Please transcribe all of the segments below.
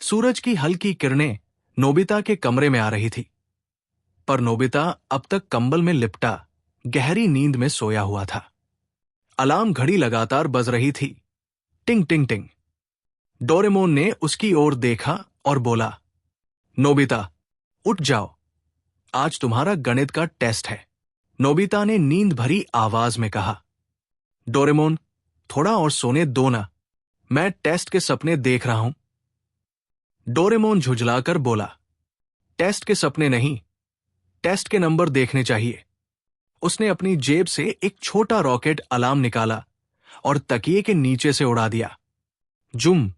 सूरज की हल्की किरणें नोबिता के कमरे में आ रही थी, पर नोबिता अब तक कंबल में लिपटा गहरी नींद में सोया हुआ था। अलार्म घड़ी लगातार बज रही थी, टिंग टिंग टिंग। डोरेमोन ने उसकी ओर देखा और बोला, नोबिता, उठ जाओ, आज तुम्हारा गणित का टेस्ट है। नोबिता ने नींद भरी आवाज में कहा। डोरेमोन, थोड़ा और सोने दो ना, मैं टेस्ट के सपने देख रहा हूं। डोरेमोन झुंझलाकर बोला, टेस्ट के सपने नहीं, टेस्ट के नंबर देखने चाहिए। उसने अपनी जेब से एक छोटा रॉकेट अलार्म निकाला और तकिए के नीचे से उड़ा दिया। जुम!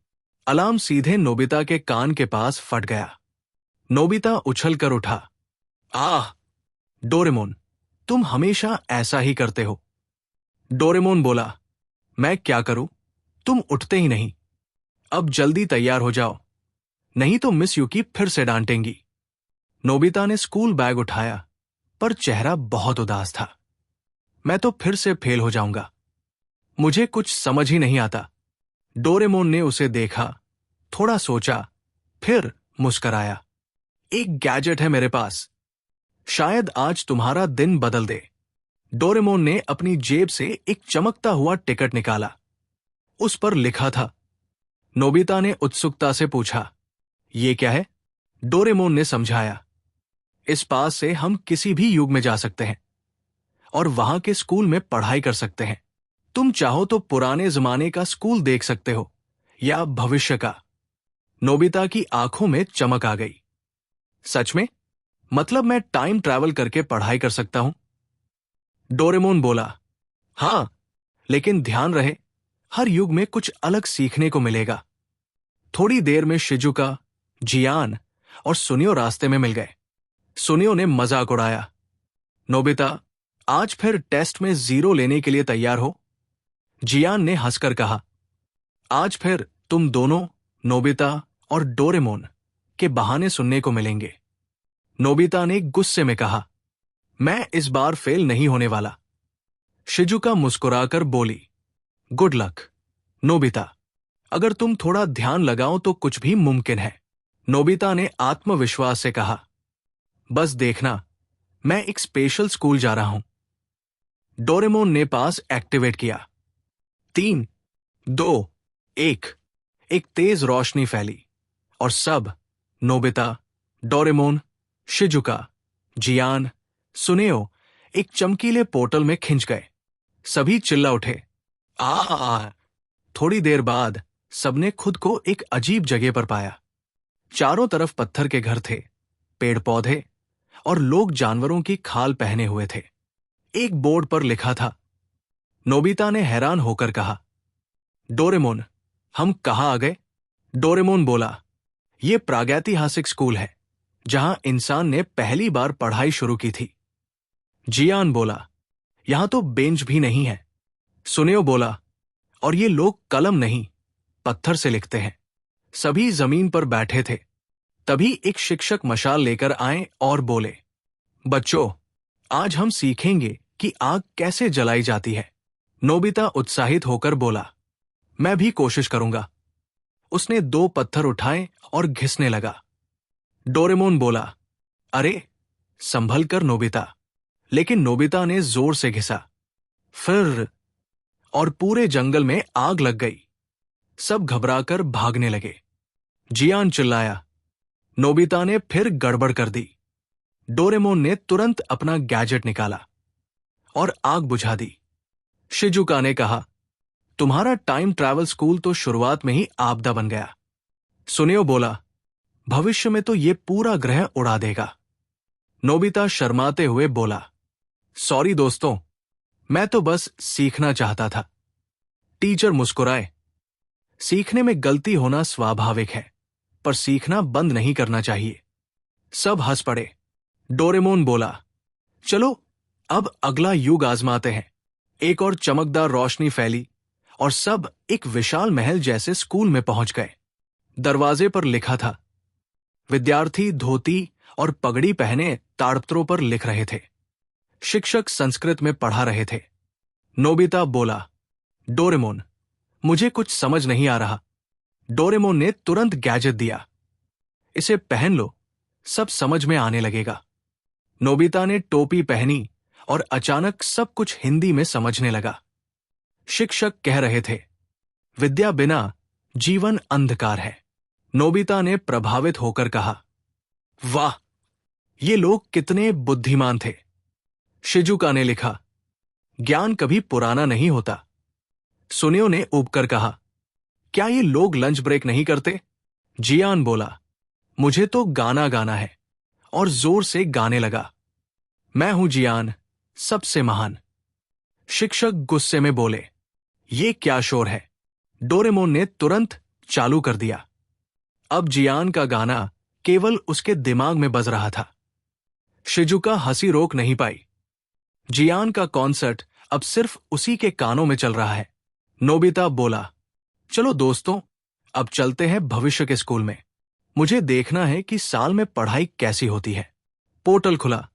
अलार्म सीधे नोबिता के कान के पास फट गया। नोबिता उछलकर उठा। आह! डोरेमोन, तुम हमेशा ऐसा ही करते हो। डोरेमोन बोला, मैं क्या करूं, तुम उठते ही नहीं। अब जल्दी तैयार हो जाओ, नहीं तो मिस युकी फिर से डांटेंगी। नोबिता ने स्कूल बैग उठाया, पर चेहरा बहुत उदास था। मैं तो फिर से फेल हो जाऊंगा, मुझे कुछ समझ ही नहीं आता। डोरेमोन ने उसे देखा, थोड़ा सोचा, फिर मुस्कराया। एक गैजेट है मेरे पास, शायद आज तुम्हारा दिन बदल दे। डोरेमोन ने अपनी जेब से एक चमकता हुआ टिकट निकाला। उस पर लिखा था। नोबिता ने उत्सुकता से पूछा, ये क्या है? डोरेमोन ने समझाया, इस पास से हम किसी भी युग में जा सकते हैं और वहां के स्कूल में पढ़ाई कर सकते हैं। तुम चाहो तो पुराने जमाने का स्कूल देख सकते हो या भविष्य का। नोबिता की आंखों में चमक आ गई। सच में? मतलब मैं टाइम ट्रैवल करके पढ़ाई कर सकता हूं? डोरेमोन बोला, हां, लेकिन ध्यान रहे, हर युग में कुछ अलग सीखने को मिलेगा। थोड़ी देर में शिजुका, जियान और सुनियो रास्ते में मिल गए। सुनियो ने मजाक उड़ाया, नोबिता, आज फिर टेस्ट में 0 लेने के लिए तैयार हो? जियान ने हंसकर कहा, आज फिर तुम दोनों, नोबिता और डोरेमोन, के बहाने सुनने को मिलेंगे। नोबिता ने गुस्से में कहा, मैं इस बार फेल नहीं होने वाला। शिजुका मुस्कुराकर बोली, गुड लक नोबिता, अगर तुम थोड़ा ध्यान लगाओ तो कुछ भी मुमकिन है। नोबिता ने आत्मविश्वास से कहा, बस देखना, मैं एक स्पेशल स्कूल जा रहा हूं। डोरेमोन ने पास एक्टिवेट किया। 3, 2, 1। एक तेज रोशनी फैली और सब, नोबिता, डोरेमोन, शिजुका, जियान, सुनेओ, एक चमकीले पोर्टल में खिंच गए। सभी चिल्ला उठे, आ। थोड़ी देर बाद सबने खुद को एक अजीब जगह पर पाया। चारों तरफ पत्थर के घर थे, पेड़ पौधे और लोग जानवरों की खाल पहने हुए थे। एक बोर्ड पर लिखा था। नोबिता ने हैरान होकर कहा, डोरेमोन, हम कहां आ गए? डोरेमोन बोला, यह प्रागैतिहासिक स्कूल है जहां इंसान ने पहली बार पढ़ाई शुरू की थी। जियान बोला, यहां तो बेंच भी नहीं है। सुनियो बोला, और ये लोग कलम नहीं, पत्थर से लिखते हैं। सभी जमीन पर बैठे थे। तभी एक शिक्षक मशाल लेकर आए और बोले, बच्चों, आज हम सीखेंगे कि आग कैसे जलाई जाती है। नोबिता उत्साहित होकर बोला, मैं भी कोशिश करूंगा। उसने 2 पत्थर उठाए और घिसने लगा। डोरेमोन बोला, अरे, संभल कर नोबिता। लेकिन नोबिता ने जोर से घिसा। फिर, और पूरे जंगल में आग लग गई। सब घबराकर भागने लगे। जियान चिल्लाया, नोबिता ने फिर गड़बड़ कर दी। डोरेमोन ने तुरंत अपना गैजेट निकाला और आग बुझा दी। शिजुका ने कहा, तुम्हारा टाइम ट्रैवल स्कूल तो शुरुआत में ही आपदा बन गया। सुनियो बोला, भविष्य में तो ये पूरा ग्रह उड़ा देगा। नोबिता शर्माते हुए बोला, सॉरी दोस्तों, मैं तो बस सीखना चाहता था। टीचर मुस्कुराए, सीखने में गलती होना स्वाभाविक है, पर सीखना बंद नहीं करना चाहिए। सब हंस पड़े। डोरेमोन बोला, चलो अब अगला युग आजमाते हैं। एक और चमकदार रोशनी फैली और सब एक विशाल महल जैसे स्कूल में पहुंच गए। दरवाजे पर लिखा था। विद्यार्थी धोती और पगड़ी पहने ताड़पत्रों पर लिख रहे थे। शिक्षक संस्कृत में पढ़ा रहे थे। नोबिता बोला, डोरेमोन, मुझे कुछ समझ नहीं आ रहा। डोरेमोन ने तुरंत गैजेट दिया इसे पहन लो, सब समझ में आने लगेगा। नोबिता ने टोपी पहनी और अचानक सब कुछ हिंदी में समझने लगा। शिक्षक कह रहे थे, विद्या बिना जीवन अंधकार है। नोबिता ने प्रभावित होकर कहा, वाह, ये लोग कितने बुद्धिमान थे। शिजुका ने लिखा, ज्ञान कभी पुराना नहीं होता। सुनियो ने ऊबकर कहा, क्या ये लोग लंच ब्रेक नहीं करते? जियान बोला, मुझे तो गाना गाना है, और जोर से गाने लगा। मैं हूं जियान, सबसे महान। शिक्षक गुस्से में बोले, ये क्या शोर है? डोरेमोन ने तुरंत चालू कर दिया। अब जियान का गाना केवल उसके दिमाग में बज रहा था। शिजुका हंसी रोक नहीं पाई। जियान का कॉन्सर्ट अब सिर्फ उसी के कानों में चल रहा है। नोबिता बोला, चलो दोस्तों, अब चलते हैं भविष्य के स्कूल में। मुझे देखना है कि साल में पढ़ाई कैसी होती है। पोर्टल खुला,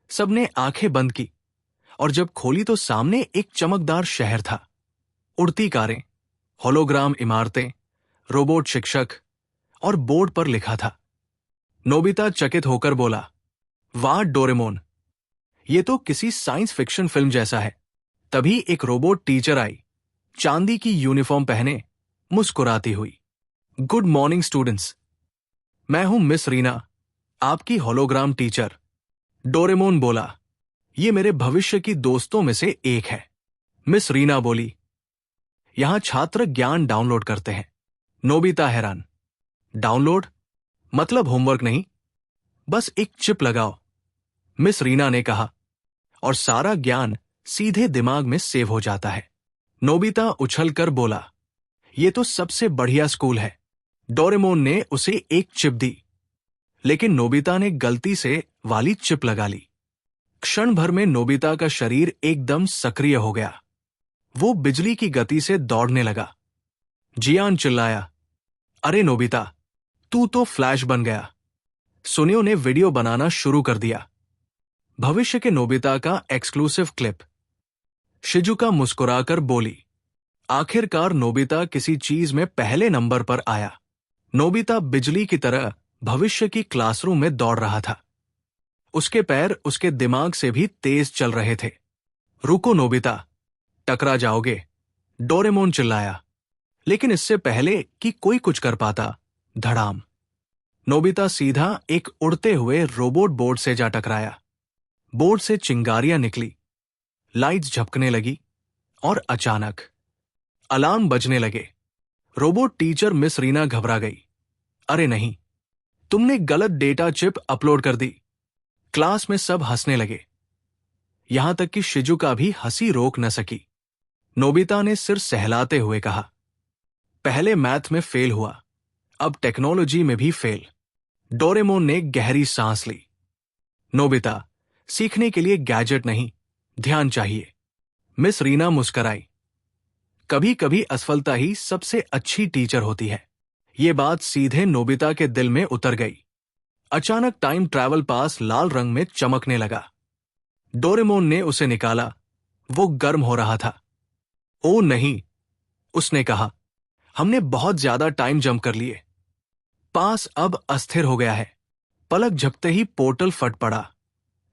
सबने आंखें बंद की, और जब खोली तो सामने एक चमकदार शहर था। उड़ती कारें, होलोग्राम इमारतें, रोबोट शिक्षक, और बोर्ड पर लिखा था। नोबिता चकित होकर बोला, वाह डोरेमोन, ये तो किसी साइंस फिक्शन फिल्म जैसा है। तभी एक रोबोट टीचर आई, चांदी की यूनिफॉर्म पहने, मुस्कुराती हुई। गुड मॉर्निंग स्टूडेंट्स, मैं हूं मिस रीना, आपकी होलोग्राम टीचर। डोरेमोन बोला, ये मेरे भविष्य की दोस्तों में से एक है। मिस रीना बोली, यहां छात्र ज्ञान डाउनलोड करते हैं। नोबिता हैरान, डाउनलोड मतलब होमवर्क नहीं, बस एक चिप लगाओ, मिस रीना ने कहा, और सारा ज्ञान सीधे दिमाग में सेव हो जाता है। नोबिता उछलकर बोला, ये तो सबसे बढ़िया स्कूल है। डोरेमोन ने उसे एक चिप दी, लेकिन नोबिता ने गलती से वाली चिप लगा ली। क्षण भर में नोबिता का शरीर एकदम सक्रिय हो गया। वो बिजली की गति से दौड़ने लगा। जियान चिल्लाया, अरे नोबिता, तू तो फ्लैश बन गया। सुनियो ने वीडियो बनाना शुरू कर दिया। भविष्य के नोबिता का एक्सक्लूसिव क्लिप। शिजुका मुस्कुराकर बोली, आखिरकार नोबिता किसी चीज में पहले नंबर पर आया। नोबिता बिजली की तरह भविष्य की क्लासरूम में दौड़ रहा था। उसके पैर उसके दिमाग से भी तेज चल रहे थे। रुको नोबिता, टकरा जाओगे, डोरेमोन चिल्लाया। लेकिन इससे पहले कि कोई कुछ कर पाता, धड़ाम, नोबिता सीधा एक उड़ते हुए रोबोट बोर्ड से जा टकराया। बोर्ड से चिंगारियां निकली, लाइट्स झपकने लगी, और अचानक अलार्म बजने लगे। रोबोट टीचर मिस रीना घबरा गई। अरे नहीं, तुमने गलत डेटा चिप अपलोड कर दी। क्लास में सब हंसने लगे, यहां तक कि शिजुका भी हंसी रोक न सकी। नोबिता ने सिर सहलाते हुए कहा, पहले मैथ में फेल हुआ, अब टेक्नोलॉजी में भी फेल। डोरेमोन ने गहरी सांस ली। नोबिता, सीखने के लिए गैजेट नहीं, ध्यान चाहिए। मिस रीना मुस्कराई। कभी कभी असफलता ही सबसे अच्छी टीचर होती है। ये बात सीधे नोबिता के दिल में उतर गई। अचानक टाइम ट्रैवल पास लाल रंग में चमकने लगा। डोरेमोन ने उसे निकाला। वो गर्म हो रहा था। ओ नहीं, उसने कहा, हमने बहुत ज्यादा टाइम जंप कर लिए। पास अब अस्थिर हो गया है। पलक झपकते ही पोर्टल फट पड़ा।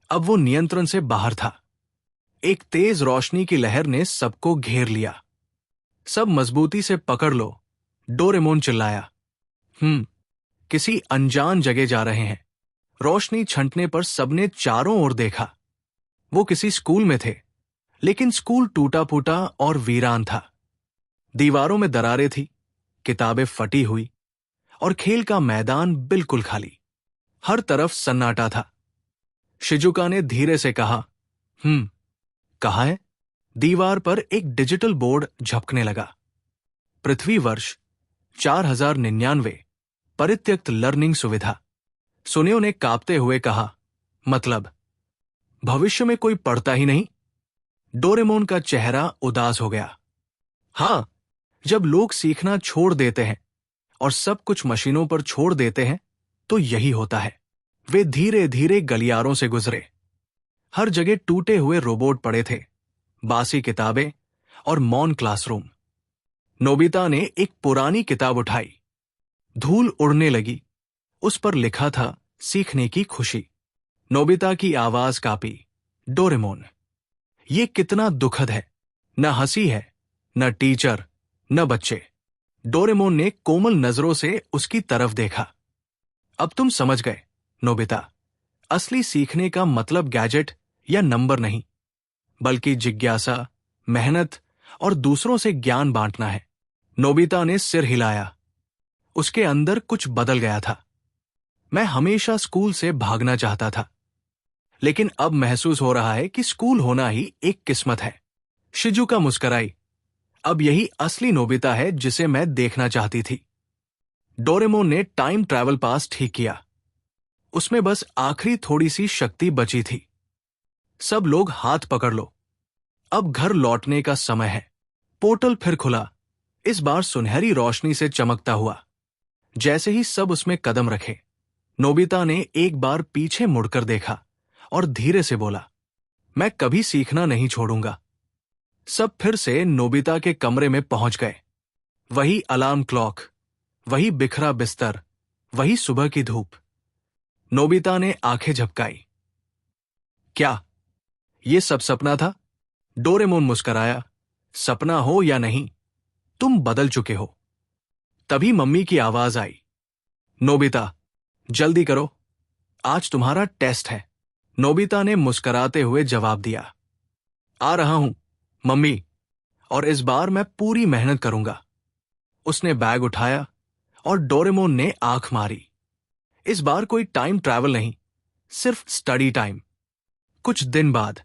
अब वो नियंत्रण से बाहर था। एक तेज रोशनी की लहर ने सबको घेर लिया। सब मजबूती से पकड़ लो, डोरेमोन चिल्लाया। किसी अनजान जगह जा रहे हैं। रोशनी छंटने पर सबने चारों ओर देखा। वो किसी स्कूल में थे, लेकिन स्कूल टूटा फूटा और वीरान था। दीवारों में दरारें थी, किताबें फटी हुई, और खेल का मैदान बिल्कुल खाली। हर तरफ सन्नाटा था। शिजुका ने धीरे से कहा, कहा है? दीवार पर एक डिजिटल बोर्ड झपकने लगा। पृथ्वी वर्ष 4099, परित्यक्त लर्निंग सुविधा। सुनियो ने कांपते हुए कहा, मतलब भविष्य में कोई पढ़ता ही नहीं? डोरेमोन का चेहरा उदास हो गया। हां, जब लोग सीखना छोड़ देते हैं और सब कुछ मशीनों पर छोड़ देते हैं, तो यही होता है। वे धीरे धीरे गलियारों से गुजरे। हर जगह टूटे हुए रोबोट पड़े थे, बासी किताबें और मौन क्लासरूम। नोबिता ने एक पुरानी किताब उठाई। धूल उड़ने लगी उस पर लिखा था सीखने की खुशी। नोबिता की आवाज कांपी। डोरेमोन। ये कितना दुखद है। न हंसी है, न टीचर, न बच्चे। डोरेमोन ने कोमल नजरों से उसकी तरफ देखा। अब तुम समझ गए, नोबिता। असली सीखने का मतलब गैजेट या नंबर नहीं, बल्कि जिज्ञासा, मेहनत और दूसरों से ज्ञान बांटना है। नोबिता ने सिर हिलाया। उसके अंदर कुछ बदल गया था। मैं हमेशा स्कूल से भागना चाहता था, लेकिन अब महसूस हो रहा है कि स्कूल होना ही एक किस्मत है। शिजुका मुस्कराई। अब यही असली नोबिता है जिसे मैं देखना चाहती थी। डोरेमोन ने टाइम ट्रैवल पास ठीक किया। उसमें बस आखिरी थोड़ी सी शक्ति बची थी। सब लोग हाथ पकड़ लो, अब घर लौटने का समय है। पोर्टल फिर खुला, इस बार सुनहरी रोशनी से चमकता हुआ। जैसे ही सब उसमें कदम रखे, नोबिता ने एक बार पीछे मुड़कर देखा और धीरे से बोला, मैं कभी सीखना नहीं छोड़ूंगा। सब फिर से नोबिता के कमरे में पहुंच गए। वही अलार्म क्लॉक, वही बिखरा बिस्तर, वही सुबह की धूप। नोबिता ने आंखें झपकाई। क्या ये सब सपना था? डोरेमोन मुस्कराया। सपना हो या नहीं, तुम बदल चुके हो। तभी मम्मी की आवाज आई, नोबिता, जल्दी करो, आज तुम्हारा टेस्ट है। नोबिता ने मुस्कराते हुए जवाब दिया, आ रहा हूं मम्मी, और इस बार मैं पूरी मेहनत करूंगा। उसने बैग उठाया और डोरेमोन ने आंख मारी। इस बार कोई टाइम ट्रैवल नहीं, सिर्फ स्टडी टाइम। कुछ दिन बाद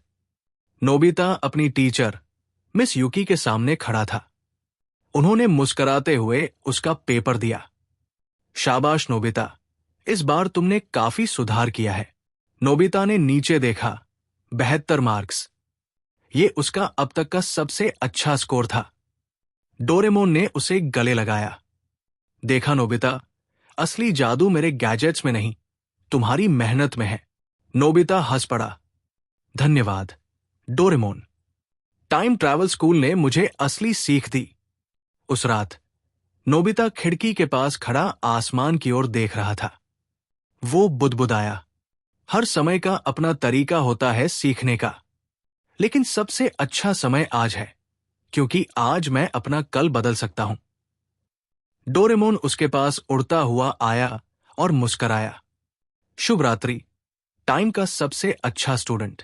नोबिता अपनी टीचर मिस युकी के सामने खड़ा था। उन्होंने मुस्कराते हुए उसका पेपर दिया। शाबाश नोबिता, इस बार तुमने काफी सुधार किया है। नोबिता ने नीचे देखा। 72 मार्क्स। ये उसका अब तक का सबसे अच्छा स्कोर था। डोरेमोन ने उसे गले लगाया। देखा नोबिता, असली जादू मेरे गैजेट्स में नहीं, तुम्हारी मेहनत में है। नोबिता हंस पड़ा। धन्यवाद डोरेमोन। टाइम ट्रैवल स्कूल ने मुझे असली सीख दी। उस रात नोबिता खिड़की के पास खड़ा आसमान की ओर देख रहा था। वो बुदबुदाया, हर समय का अपना तरीका होता है सीखने का, लेकिन सबसे अच्छा समय आज है, क्योंकि आज मैं अपना कल बदल सकता हूं। डोरेमोन उसके पास उड़ता हुआ आया और मुस्कराया। शुभ रात्रि, टाइम का सबसे अच्छा स्टूडेंट।